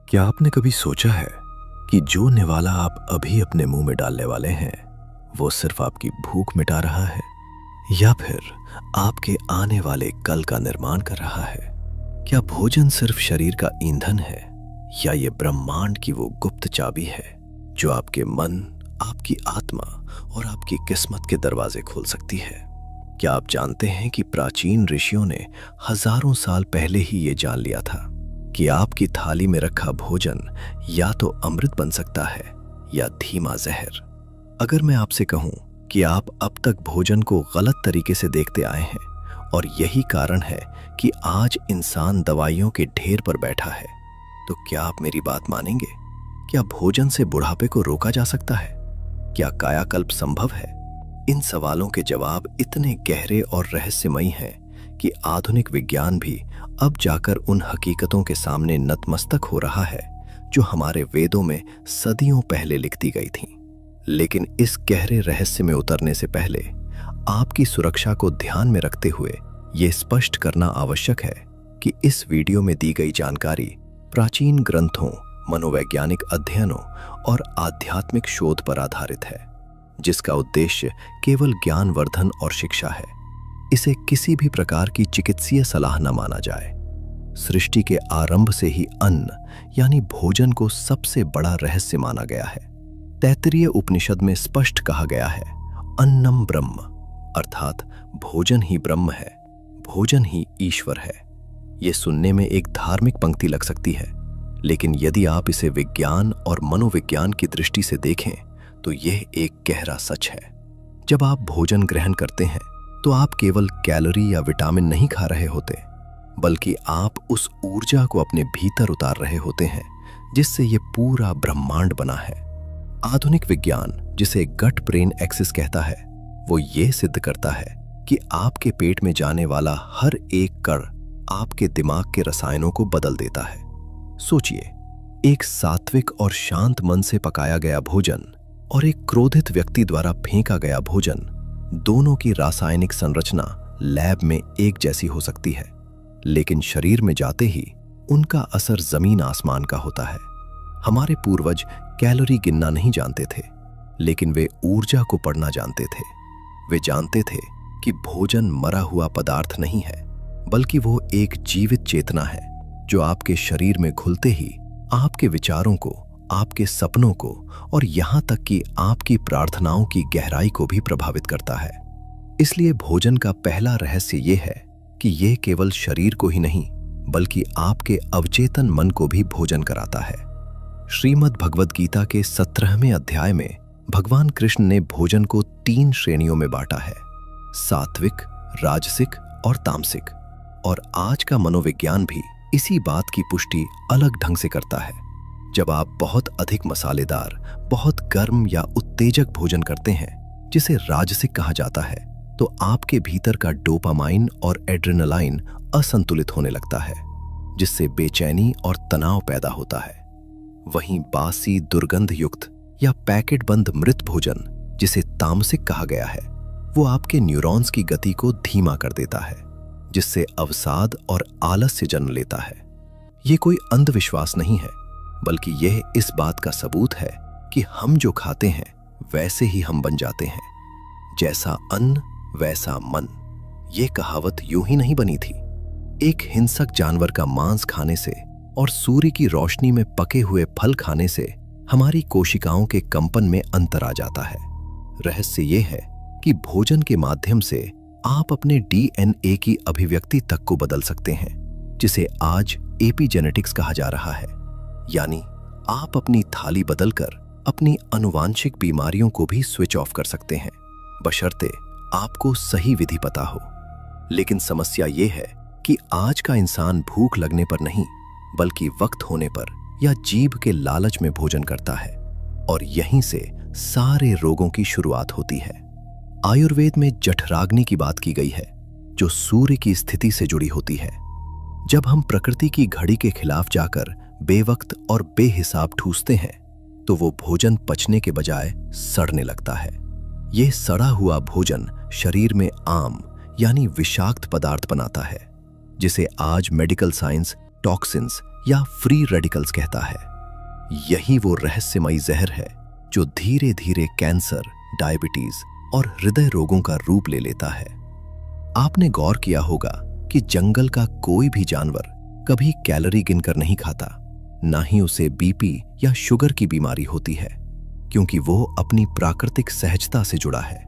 क्या आपने कभी सोचा है कि जो निवाला आप अभी अपने मुंह में डालने वाले हैं वो सिर्फ आपकी भूख मिटा रहा है या फिर आपके आने वाले कल का निर्माण कर रहा है? क्या भोजन सिर्फ शरीर का ईंधन है या ये ब्रह्मांड की वो गुप्त चाबी है जो आपके मन, आपकी आत्मा और आपकी किस्मत के दरवाजे खोल सकती है? क्या आप जानते हैं कि प्राचीन ऋषियों ने हजारों साल पहले ही ये जान लिया था कि आपकी थाली में रखा भोजन या तो अमृत बन सकता है या धीमा जहर? अगर मैं आपसे कहूं कि आप अब तक भोजन को गलत तरीके से देखते आए हैं और यही कारण है कि आज इंसान दवाइयों के ढेर पर बैठा है, तो क्या आप मेरी बात मानेंगे? क्या भोजन से बुढ़ापे को रोका जा सकता है? क्या कायाकल्प संभव है? इन सवालों के जवाब इतने गहरे और रहस्यमयी हैं कि आधुनिक विज्ञान भी अब जाकर उन हकीकतों के सामने नतमस्तक हो रहा है जो हमारे वेदों में सदियों पहले लिखती गई थीं। लेकिन इस गहरे रहस्य में उतरने से पहले आपकी सुरक्षा को ध्यान में रखते हुए ये स्पष्ट करना आवश्यक है कि इस वीडियो में दी गई जानकारी प्राचीन ग्रंथों, मनोवैज्ञानिक अध्ययनों और आध्यात्मिक शोध पर आधारित है, जिसका उद्देश्य केवल ज्ञानवर्धन और शिक्षा है। इसे किसी भी प्रकार की चिकित्सीय सलाह न माना जाए। सृष्टि के आरंभ से ही अन्न यानी भोजन को सबसे बड़ा रहस्य माना गया है। तैत्तिरीय उपनिषद में स्पष्ट कहा गया है, अन्नम ब्रह्म, अर्थात भोजन ही ब्रह्म है, भोजन ही ईश्वर है। ये सुनने में एक धार्मिक पंक्ति लग सकती है, लेकिन यदि आप इसे विज्ञान और मनोविज्ञान की दृष्टि से देखें तो यह एक गहरा सच है। जब आप भोजन ग्रहण करते हैं तो आप केवल कैलोरी या विटामिन नहीं खा रहे होते, बल्कि आप उस ऊर्जा को अपने भीतर उतार रहे होते हैं जिससे ये पूरा ब्रह्मांड बना है। आधुनिक विज्ञान, जिसे गट ब्रेन एक्सिस कहता है, वो ये सिद्ध करता है कि आपके पेट में जाने वाला हर एक कण आपके दिमाग के रसायनों को बदल देता है। सोचिए, एक सात्विक और शांत मन से पकाया गया भोजन और एक क्रोधित व्यक्ति द्वारा फेंका गया भोजन, दोनों की रासायनिक संरचना लैब में एक जैसी हो सकती है, लेकिन शरीर में जाते ही उनका असर जमीन आसमान का होता है। हमारे पूर्वज कैलोरी गिनना नहीं जानते थे, लेकिन वे ऊर्जा को पढ़ना जानते थे। वे जानते थे कि भोजन मरा हुआ पदार्थ नहीं है, बल्कि वो एक जीवित चेतना है जो आपके शरीर में घुलते ही आपके विचारों को, आपके सपनों को और यहां तक कि आपकी प्रार्थनाओं की गहराई को भी प्रभावित करता है। इसलिए भोजन का पहला रहस्य यह है कि यह केवल शरीर को ही नहीं, बल्कि आपके अवचेतन मन को भी भोजन कराता है। श्रीमद् भगवद गीता के 17वें अध्याय में भगवान कृष्ण ने भोजन को 3 श्रेणियों में बांटा है, सात्विक, राजसिक और तामसिक। और आज का मनोविज्ञान भी इसी बात की पुष्टि अलग ढंग से करता है। जब आप बहुत अधिक मसालेदार, बहुत गर्म या उत्तेजक भोजन करते हैं, जिसे राजसिक कहा जाता है, तो आपके भीतर का डोपामाइन और एड्रेनालाइन असंतुलित होने लगता है, जिससे बेचैनी और तनाव पैदा होता है। वहीं बासी, दुर्गंध युक्त या पैकेट बंद मृत भोजन, जिसे तामसिक कहा गया है, वो आपके न्यूरॉन्स की गति को धीमा कर देता है, जिससे अवसाद और आलस्य जन्म लेता है। ये कोई अंधविश्वास नहीं है, बल्कि यह इस बात का सबूत है कि हम जो खाते हैं वैसे ही हम बन जाते हैं। जैसा अन्न वैसा मन, ये कहावत यूं ही नहीं बनी थी। एक हिंसक जानवर का मांस खाने से और सूर्य की रोशनी में पके हुए फल खाने से हमारी कोशिकाओं के कंपन में अंतर आ जाता है। रहस्य ये है कि भोजन के माध्यम से आप अपने डीएनए की अभिव्यक्ति तक को बदल सकते हैं, जिसे आज एपिजेनेटिक्स कहा जा रहा है। यानी आप अपनी थाली बदलकर अपनी आनुवांशिक बीमारियों को भी स्विच ऑफ कर सकते हैं, बशर्ते आपको सही विधि पता हो। लेकिन समस्या यह है कि आज का इंसान भूख लगने पर नहीं, बल्कि वक्त होने पर या जीभ के लालच में भोजन करता है, और यहीं से सारे रोगों की शुरुआत होती है। आयुर्वेद में जठराग्नि की बात की गई है, जो सूर्य की स्थिति से जुड़ी होती है। जब हम प्रकृति की घड़ी के खिलाफ जाकर बेवक्त और बेहिसाब ठूसते हैं, तो वो भोजन पचने के बजाय सड़ने लगता है। यह सड़ा हुआ भोजन शरीर में आम यानी विषाक्त पदार्थ बनाता है, जिसे आज मेडिकल साइंस टॉक्सिन्स या फ्री रेडिकल्स कहता है। यही वो रहस्यमयी जहर है जो धीरे धीरे कैंसर, डायबिटीज और हृदय रोगों का रूप ले लेता है। आपने गौर किया होगा कि जंगल का कोई भी जानवर कभी कैलोरी गिनकर नहीं खाता, ना ही उसे बीपी या शुगर की बीमारी होती है, क्योंकि वो अपनी प्राकृतिक सहजता से जुड़ा है।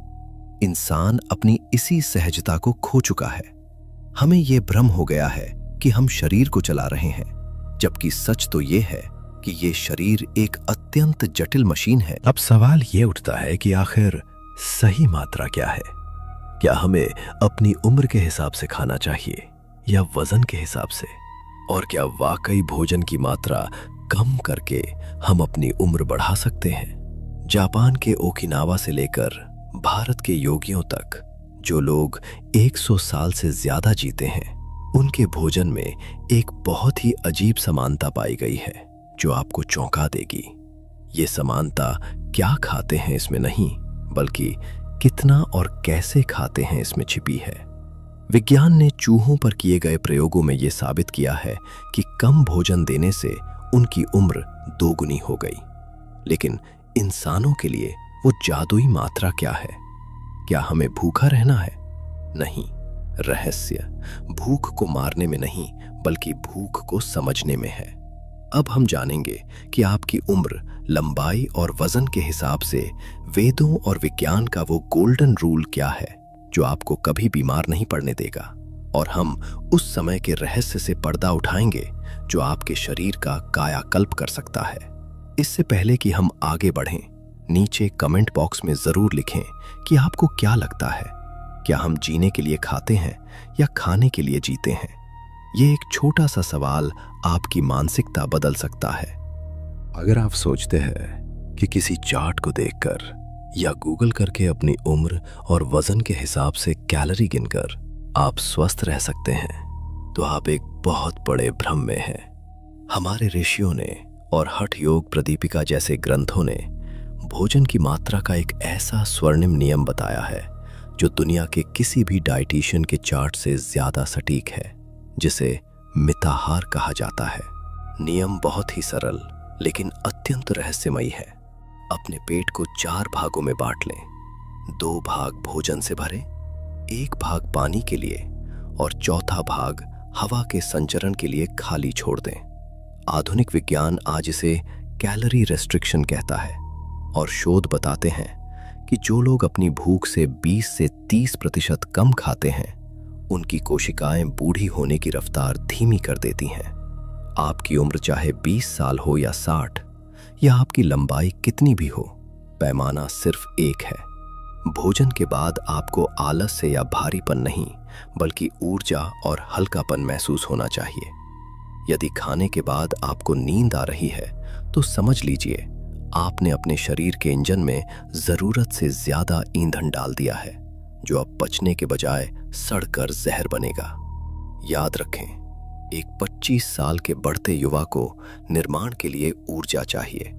इंसान अपनी इसी सहजता को खो चुका है। हमें यह भ्रम हो गया है कि हम शरीर को चला रहे हैं, जबकि सच तो ये है कि ये शरीर एक अत्यंत जटिल मशीन है। अब सवाल ये उठता है कि आखिर सही मात्रा क्या है? क्या हमें अपनी उम्र के हिसाब से खाना चाहिए या वजन के हिसाब से? और क्या वाकई भोजन की मात्रा कम करके हम अपनी उम्र बढ़ा सकते हैं? जापान के ओकिनावा से लेकर भारत के योगियों तक जो लोग 100 साल से ज्यादा जीते हैं, उनके भोजन में एक बहुत ही अजीब समानता पाई गई है जो आपको चौंका देगी। ये समानता क्या खाते हैं इसमें नहीं, बल्कि कितना और कैसे खाते हैं इसमें छिपी है। विज्ञान ने चूहों पर किए गए प्रयोगों में यह साबित किया है कि कम भोजन देने से उनकी उम्र दोगुनी हो गई। लेकिन इंसानों के लिए वो जादुई मात्रा क्या है? क्या हमें भूखा रहना है? नहीं, रहस्य भूख को मारने में नहीं, बल्कि भूख को समझने में है। अब हम जानेंगे कि आपकी उम्र, लंबाई और वजन के हिसाब से वेदों और विज्ञान का वो गोल्डन रूल क्या है जो आपको कभी बीमार नहीं पड़ने देगा। और हम उस समय के रहस्य से पर्दा उठाएंगे जो आपके शरीर का कायाकल्प कर सकता है। इससे पहले कि हम आगे बढ़ें, नीचे कमेंट बॉक्स में जरूर लिखें कि आपको क्या लगता है, क्या हम जीने के लिए खाते हैं या खाने के लिए जीते हैं? ये एक छोटा सा सवाल आपकी मानसिकता बदल सकता है। अगर आप सोचते हैं कि किसी चार्ट को देखकर या गूगल करके अपनी उम्र और वजन के हिसाब से कैलोरी गिनकर आप स्वस्थ रह सकते हैं, तो आप एक बहुत बड़े भ्रम में हैं। हमारे ऋषियों ने और हठ योग प्रदीपिका जैसे ग्रंथों ने भोजन की मात्रा का एक ऐसा स्वर्णिम नियम बताया है जो दुनिया के किसी भी डाइटिशियन के चार्ट से ज्यादा सटीक है, जिसे मिताहार कहा जाता है। नियम बहुत ही सरल लेकिन अत्यंत रहस्यमयी है। अपने पेट को 4 भागों में बांट लें। 2 भाग भोजन से भरें, 1 भाग पानी के लिए और चौथा भाग हवा के संचरण के लिए खाली छोड़ दें। आधुनिक विज्ञान आज इसे कैलोरी रेस्ट्रिक्शन कहता है और शोध बताते हैं कि जो लोग अपनी भूख से 20 से 30% कम खाते हैं, उनकी कोशिकाएं बूढ़ी होने की रफ्तार धीमी कर देती हैं। आपकी उम्र चाहे 20 साल हो या 60, या आपकी लंबाई कितनी भी हो, पैमाना सिर्फ एक है। भोजन के बाद आपको आलस से या भारीपन नहीं, बल्कि ऊर्जा और हल्कापन महसूस होना चाहिए। यदि खाने के बाद आपको नींद आ रही है, तो समझ लीजिए आपने अपने शरीर के इंजन में जरूरत से ज्यादा ईंधन डाल दिया है, जो अब पचने के बजाय सड़कर जहर बनेगा। याद रखें, एक 25 साल के बढ़ते युवा को निर्माण के लिए ऊर्जा चाहिए,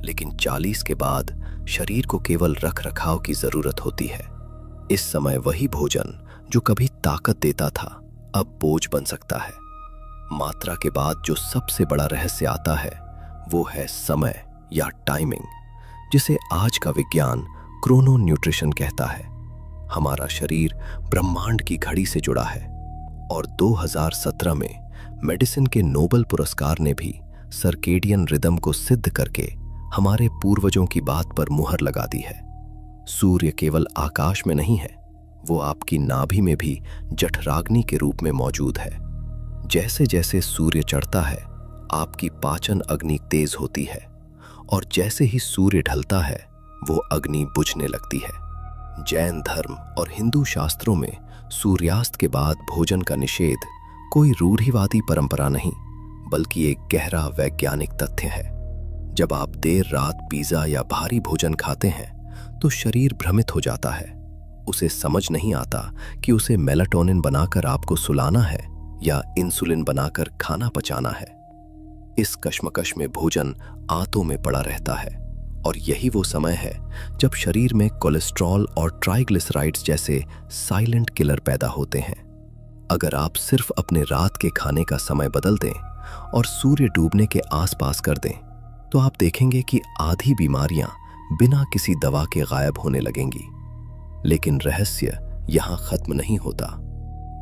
लेकिन 40 के बाद शरीर को केवल रख रखाव की जरूरत होती है। इस समय वही भोजन जो कभी ताकत देता था, अब बोझ बन सकता है। मात्रा के बाद जो सबसे बड़ा रहस्य आता है, वो है समय या टाइमिंग, जिसे आज का विज्ञान क्रोनो न्यूट्रिशन कहता है। हमारा शरीर ब्रह्मांड की घड़ी से जुड़ा है और 2017 में मेडिसिन के नोबेल पुरस्कार ने भी सर्केडियन रिदम को सिद्ध करके हमारे पूर्वजों की बात पर मुहर लगा दी है। सूर्य केवल आकाश में नहीं है, वो आपकी नाभि में भी जठराग्नि के रूप में मौजूद है। जैसे जैसे सूर्य चढ़ता है, आपकी पाचन अग्नि तेज होती है और जैसे ही सूर्य ढलता है, वो अग्नि बुझने लगती है। जैन धर्म और हिंदू शास्त्रों में सूर्यास्त के बाद भोजन का निषेध कोई रूढ़िवादी परंपरा नहीं, बल्कि एक गहरा वैज्ञानिक तथ्य है। जब आप देर रात पिज्जा या भारी भोजन खाते हैं, तो शरीर भ्रमित हो जाता है। उसे समझ नहीं आता कि उसे मेलाटोनिन बनाकर आपको सुलाना है या इंसुलिन बनाकर खाना पचाना है। इस कश्मकश में भोजन आंतों में पड़ा रहता है और यही वो समय है जब शरीर में कोलेस्ट्रॉल और ट्राइग्लिसराइड्स जैसे साइलेंट किलर पैदा होते हैं। अगर आप सिर्फ अपने रात के खाने का समय बदल दें, और सूर्य डूबने के आसपास कर दें तो आप देखेंगे कि आधी बीमारियां बिना किसी दवा के गायब होने लगेंगी। लेकिन रहस्य यहां खत्म नहीं होता।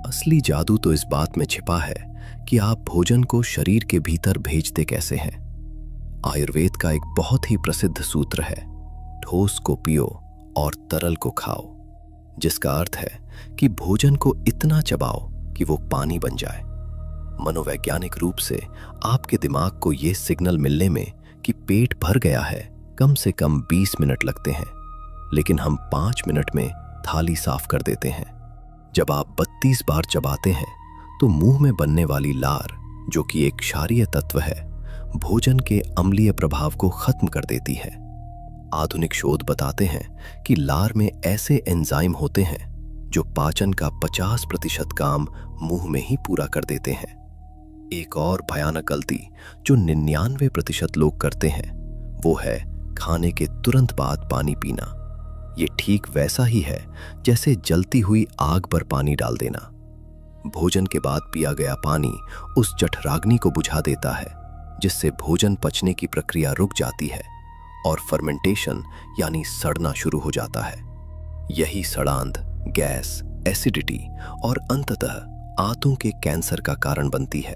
असली जादू तो इस बात में छिपा है कि आप भोजन को शरीर के भीतर भेजते कैसे हैं। आयुर्वेद का एक बहुत ही प्रसिद्ध सूत्र है, ठोस को पियो और तरल को खाओ, जिसका अर्थ है कि भोजन को इतना चबाओ कि वो पानी बन जाए। मनोवैज्ञानिक रूप से आपके दिमाग को ये सिग्नल मिलने में कि पेट भर गया है कम से कम 20 मिनट लगते हैं, लेकिन हम 5 मिनट में थाली साफ कर देते हैं। जब आप 32 बार चबाते हैं तो मुंह में बनने वाली लार, जो कि एक क्षारीय तत्व है, भोजन के अम्लीय प्रभाव को खत्म कर देती है। आधुनिक शोध बताते हैं कि लार में ऐसे एंजाइम होते हैं जो पाचन का 50% काम मुंह में ही पूरा कर देते हैं। एक और भयानक गलती जो 99% लोग करते हैं वो है खाने के तुरंत बाद पानी पीना। ये ठीक वैसा ही है जैसे जलती हुई आग पर पानी डाल देना। भोजन के बाद पिया गया पानी उस जठराग्नि को बुझा देता है, जिससे भोजन पचने की प्रक्रिया रुक जाती है और फर्मेंटेशन यानी सड़ना शुरू हो जाता है। यही सड़ांध, गैस, एसिडिटी और अंततः आंतों के कैंसर का कारण बनती है।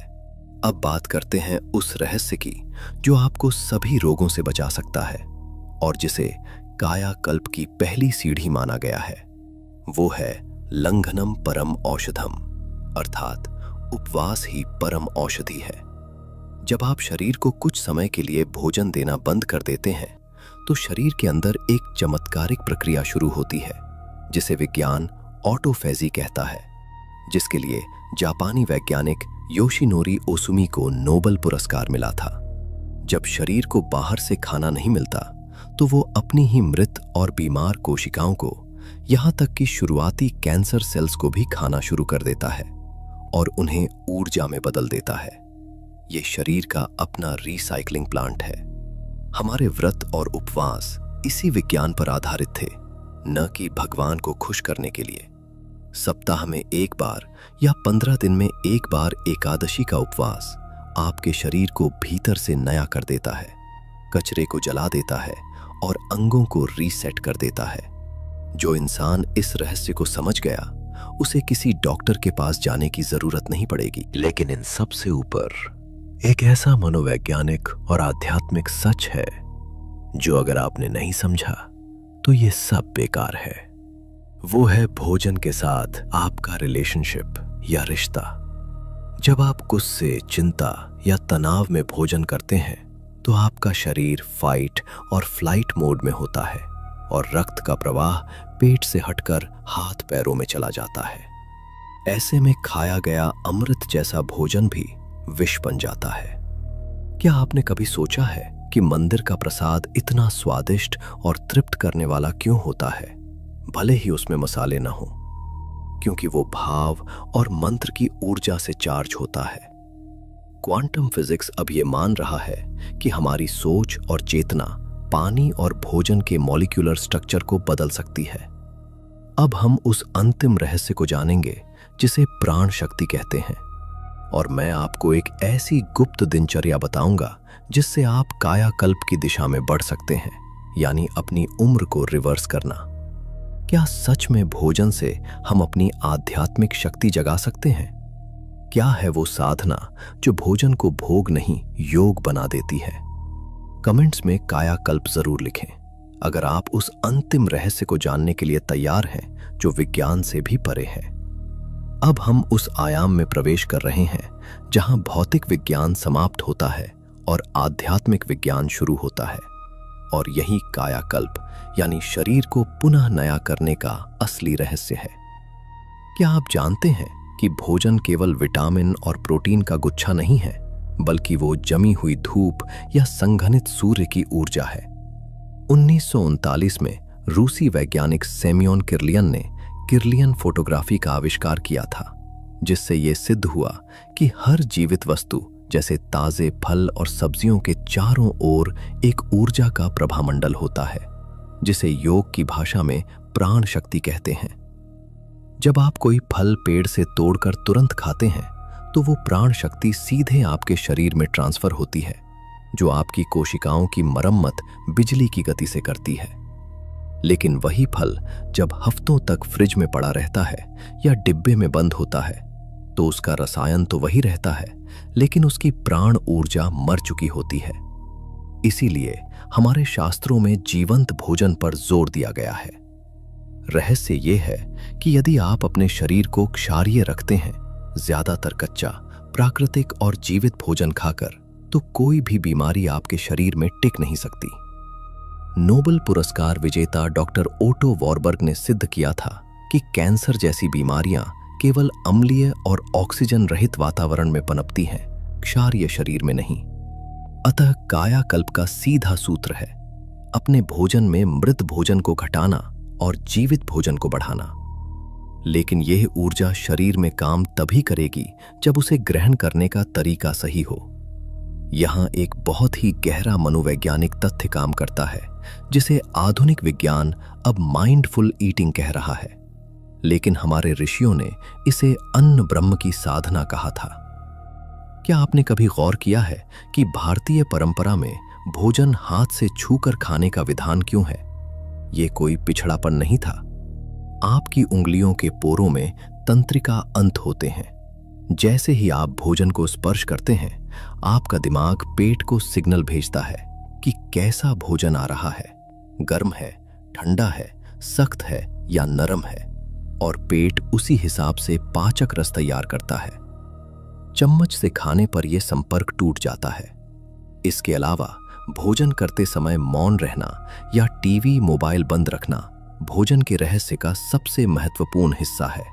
अब बात करते हैं उस रहस्य की जो आपको सभी रोगों से बचा सकता है और जिसे कायाकल्प की पहली सीढ़ी माना गया है। वो है लंघनम परम औषधम, अर्थात उपवास ही परम औषधि है। जब आप शरीर को कुछ समय के लिए भोजन देना बंद कर देते हैं तो शरीर के अंदर एक चमत्कारिक प्रक्रिया शुरू होती है जिसे विज्ञान ऑटोफेजी कहता है, जिसके लिए जापानी वैज्ञानिक योशिनोरी ओसुमी को नोबेल पुरस्कार मिला था। जब शरीर को बाहर से खाना नहीं मिलता तो वो अपनी ही मृत और बीमार कोशिकाओं को, यहाँ तक कि शुरुआती कैंसर सेल्स को भी खाना शुरू कर देता है और उन्हें ऊर्जा में बदल देता है। ये शरीर का अपना रिसाइकलिंग प्लांट है। हमारे व्रत और उपवास इसी विज्ञान पर आधारित थे, न कि भगवान को खुश करने के लिए। सप्ताह में एक बार या 15 दिन में एक बार एकादशी का उपवास आपके शरीर को भीतर से नया कर देता है, कचरे को जला देता है और अंगों को रीसेट कर देता है। जो इंसान इस रहस्य को समझ गया उसे किसी डॉक्टर के पास जाने की जरूरत नहीं पड़ेगी। लेकिन इन सब से ऊपर एक ऐसा मनोवैज्ञानिक और आध्यात्मिक सच है जो अगर आपने नहीं समझा तो ये सब बेकार है। वो है भोजन के साथ आपका रिलेशनशिप या रिश्ता। जब आप गुस्से, चिंता या तनाव में भोजन करते हैं तो आपका शरीर फाइट और फ्लाइट मोड में होता है और रक्त का प्रवाह पेट से हटकर हाथ पैरों में चला जाता है। ऐसे में खाया गया अमृत जैसा भोजन भी विष बन जाता है। क्या आपने कभी सोचा है कि मंदिर का प्रसाद इतना स्वादिष्ट और तृप्त करने वाला क्यों होता है, भले ही उसमें मसाले न हो? क्योंकि वो भाव और मंत्र की ऊर्जा से चार्ज होता है। क्वांटम फिजिक्स अब ये मान रहा है कि हमारी सोच और चेतना पानी और भोजन के मॉलिक्यूलर स्ट्रक्चर को बदल सकती है। अब हम उस अंतिम रहस्य को जानेंगे जिसे प्राण शक्ति कहते हैं, और मैं आपको एक ऐसी गुप्त दिनचर्या बताऊंगा जिससे आप कायाकल्प की दिशा में बढ़ सकते हैं, यानी अपनी उम्र को रिवर्स करना। क्या सच में भोजन से हम अपनी आध्यात्मिक शक्ति जगा सकते हैं? क्या है वो साधना जो भोजन को भोग नहीं योग बना देती है? कमेंट्स में कायाकल्प जरूर लिखें अगर आप उस अंतिम रहस्य को जानने के लिए तैयार हैं जो विज्ञान से भी परे है। अब हम उस आयाम में प्रवेश कर रहे हैं जहां भौतिक विज्ञान समाप्त होता है और आध्यात्मिक विज्ञान शुरू होता है, और यही कायाकल्प यानी शरीर को पुनः नया करने का असली रहस्य है। क्या आप जानते हैं कि भोजन केवल विटामिन और प्रोटीन का गुच्छा नहीं है, बल्कि वो जमी हुई धूप या संघनित सूर्य की ऊर्जा है? 1939 में रूसी वैज्ञानिक सेमियोन किर्लियन ने किर्लियन फोटोग्राफी का आविष्कार किया था, जिससे ये सिद्ध हुआ कि हर जीवित वस्तु जैसे ताजे फल और सब्जियों के चारों ओर एक ऊर्जा का प्रभामंडल होता है, जिसे योग की भाषा में प्राण शक्ति कहते हैं। जब आप कोई फल पेड़ से तोड़कर तुरंत खाते हैं तो वो प्राण शक्ति सीधे आपके शरीर में ट्रांसफर होती है, जो आपकी कोशिकाओं की मरम्मत बिजली की गति से करती है। लेकिन वही फल जब हफ्तों तक फ्रिज में पड़ा रहता है या डिब्बे में बंद होता है, तो उसका रसायन तो वही रहता है, लेकिन उसकी प्राण ऊर्जा मर चुकी होती है। इसीलिए हमारे शास्त्रों में जीवंत भोजन पर जोर दिया गया है। रहस्य यह है कि यदि आप अपने शरीर को क्षारीय रखते हैं, ज्यादातर कच्चा, प्राकृतिक और जीवित भोजन खाकर, तो कोई भी बीमारी आपके शरीर में टिक नहीं सकती। नोबेल पुरस्कार विजेता डॉक्टर ओटो वॉरबर्ग ने सिद्ध किया था कि कैंसर जैसी बीमारियां केवल अम्लीय और ऑक्सीजन रहित वातावरण में पनपती हैं, क्षारीय शरीर में नहीं। अतः कायाकल्प का सीधा सूत्र है अपने भोजन में मृत भोजन को घटाना और जीवित भोजन को बढ़ाना। लेकिन यह ऊर्जा शरीर में काम तभी करेगी जब उसे ग्रहण करने का तरीका सही हो। यहां एक बहुत ही गहरा मनोवैज्ञानिक तथ्य काम करता है, जिसे आधुनिक विज्ञान अब माइंडफुल ईटिंग कह रहा है, लेकिन हमारे ऋषियों ने इसे अन्न ब्रह्म की साधना कहा था। क्या आपने कभी गौर किया है कि भारतीय परंपरा में भोजन हाथ से छूकर खाने का विधान क्यों है? ये कोई पिछड़ापन नहीं था। आपकी उंगलियों के पोरों में तंत्रिका अंत होते हैं। जैसे ही आप भोजन को स्पर्श करते हैं, आपका दिमाग पेट को सिग्नल भेजता है कि कैसा भोजन आ रहा है, गर्म है, ठंडा है, सख्त है या नरम है, और पेट उसी हिसाब से पाचक रस तैयार करता है। चम्मच से खाने पर यह संपर्क टूट जाता है। इसके अलावा भोजन करते समय मौन रहना या टीवी मोबाइल बंद रखना भोजन के रहस्य का सबसे महत्वपूर्ण हिस्सा है।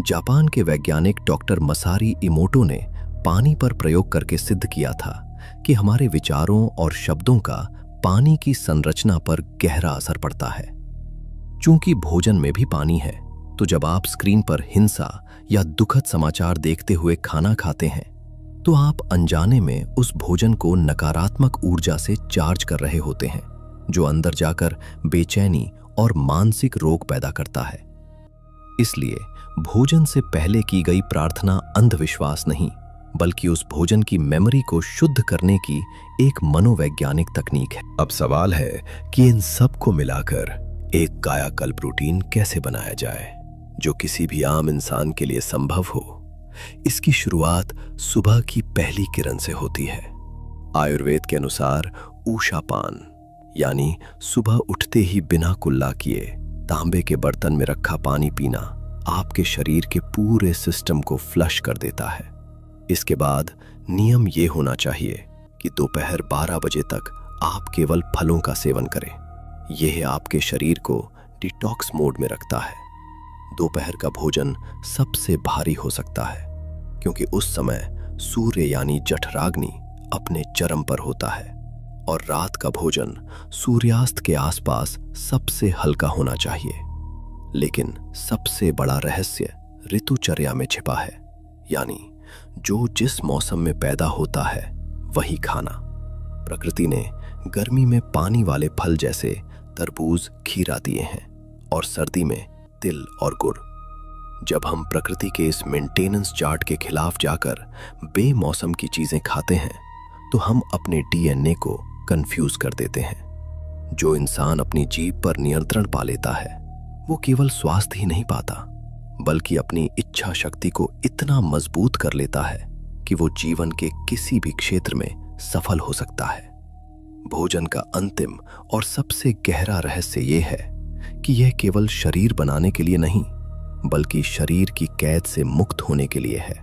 जापान के वैज्ञानिक डॉक्टर मसारी इमोटो ने पानी पर प्रयोग करके सिद्ध किया था कि हमारे विचारों और शब्दों का पानी की संरचना पर गहरा असर पड़ता है। चूंकि भोजन में भी पानी है, तो जब आप स्क्रीन पर हिंसा या दुखद समाचार देखते हुए खाना खाते हैं, तो आप अनजाने में उस भोजन को नकारात्मक ऊर्जा से चार्ज कर रहे होते हैं, जो अंदर जाकर बेचैनी और मानसिक रोग पैदा करता है। इसलिए भोजन से पहले की गई प्रार्थना अंधविश्वास नहीं, बल्कि उस भोजन की मेमोरी को शुद्ध करने की एक मनोवैज्ञानिक तकनीक है। अब सवाल है कि इन सब को मिलाकर एक कायाकल्प रूटीन कैसे बनाया जाए जो किसी भी आम इंसान के लिए संभव हो। इसकी शुरुआत सुबह की पहली किरण से होती है। आयुर्वेद के अनुसार ऊषापान यानी सुबह उठते ही बिना कुल्ला किए तांबे के बर्तन में रखा पानी पीना आपके शरीर के पूरे सिस्टम को फ्लश कर देता है। इसके बाद नियम ये होना चाहिए कि दोपहर 12 बजे तक आप केवल फलों का सेवन करें। यह आपके शरीर को डिटॉक्स मोड में रखता है। दोपहर का भोजन सबसे भारी हो सकता है, क्योंकि उस समय सूर्य यानी जठराग्नि अपने चरम पर होता है, और रात का भोजन सूर्यास्त के आसपास सबसे हल्का होना चाहिए। लेकिन सबसे बड़ा रहस्य ऋतुचर्या में छिपा है, यानी जो जिस मौसम में पैदा होता है वही खाना। प्रकृति ने गर्मी में पानी वाले फल जैसे तरबूज, खीरा दिए हैं, और सर्दी में तिल और गुड़। जब हम प्रकृति के इस मेंटेनेंस चार्ट के खिलाफ जाकर बेमौसम की चीजें खाते हैं, तो हम अपने डीएनए को कंफ्यूज कर देते हैं। जो इंसान अपनी जीभ पर नियंत्रण पा लेता है, वो केवल स्वास्थ्य ही नहीं पाता, बल्कि अपनी इच्छा शक्ति को इतना मजबूत कर लेता है कि वो जीवन के किसी भी क्षेत्र में सफल हो सकता है। भोजन का अंतिम और सबसे गहरा रहस्य ये है कि यह केवल शरीर बनाने के लिए नहीं, बल्कि शरीर की कैद से मुक्त होने के लिए है।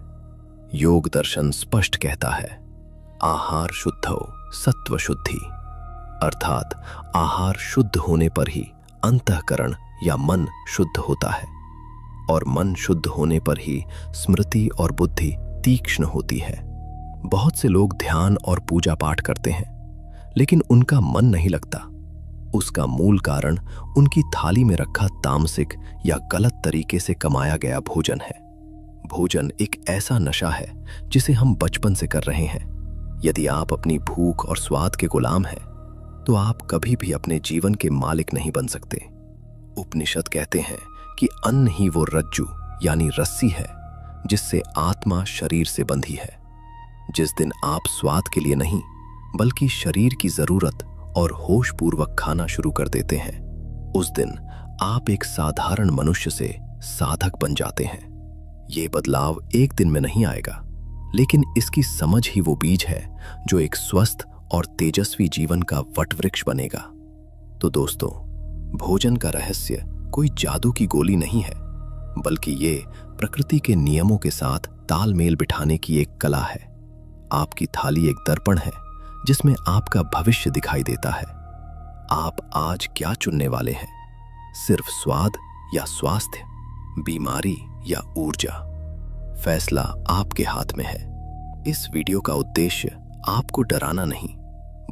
योग दर्शन स्पष्ट कहता है, आहार शुद्धो सत्व शुद्धि, अर्थात आहार शुद्ध होने पर ही अंतःकरण या मन शुद्ध होता है, और मन शुद्ध होने पर ही स्मृति और बुद्धि तीक्ष्ण होती है। बहुत से लोग ध्यान और पूजा पाठ करते हैं, लेकिन उनका मन नहीं लगता। उसका मूल कारण उनकी थाली में रखा तामसिक या गलत तरीके से कमाया गया भोजन है। भोजन एक ऐसा नशा है जिसे हम बचपन से कर रहे हैं। यदि आप अपनी भूख और स्वाद के गुलाम हैं, तो आप कभी भी अपने जीवन के मालिक नहीं बन सकते। उपनिषद कहते हैं कि अन्न ही वो रज्जु यानी रस्सी है जिससे आत्मा शरीर से बंधी है। जिस दिन आप स्वाद के लिए नहीं बल्कि शरीर की जरूरत और होश पूर्वक खाना शुरू कर देते हैं, उस दिन आप एक साधारण मनुष्य से साधक बन जाते हैं। ये बदलाव एक दिन में नहीं आएगा, लेकिन इसकी समझ ही वो बीज है जो एक स्वस्थ और तेजस्वी जीवन का वटवृक्ष बनेगा। तो दोस्तों, भोजन का रहस्य कोई जादू की गोली नहीं है, बल्कि ये प्रकृति के नियमों के साथ तालमेल बिठाने की एक कला है। आपकी थाली एक दर्पण है जिसमें आपका भविष्य दिखाई देता है। आप आज क्या चुनने वाले हैं? सिर्फ स्वाद या स्वास्थ्य, बीमारी या ऊर्जा? फैसला आपके हाथ में है। इस वीडियो का उद्देश्य आपको डराना नहीं,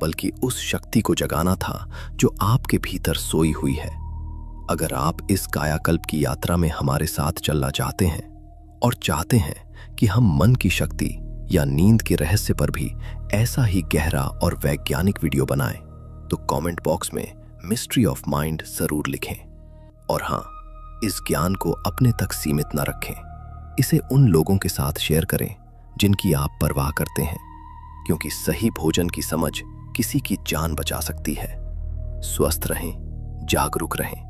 बल्कि उस शक्ति को जगाना था जो आपके भीतर सोई हुई है। अगर आप इस कायाकल्प की यात्रा में हमारे साथ चलना चाहते हैं और चाहते हैं कि हम मन की शक्ति या नींद के रहस्य पर भी ऐसा ही गहरा और वैज्ञानिक वीडियो बनाएं, तो कमेंट बॉक्स में मिस्ट्री ऑफ माइंड जरूर लिखें। और हाँ, इस ज्ञान को अपने तक सीमित न रखें। इसे उन लोगों के साथ शेयर करें जिनकी आप परवाह करते हैं, क्योंकि सही भोजन की समझ किसी की जान बचा सकती है। स्वस्थ रहें, जागरूक रहें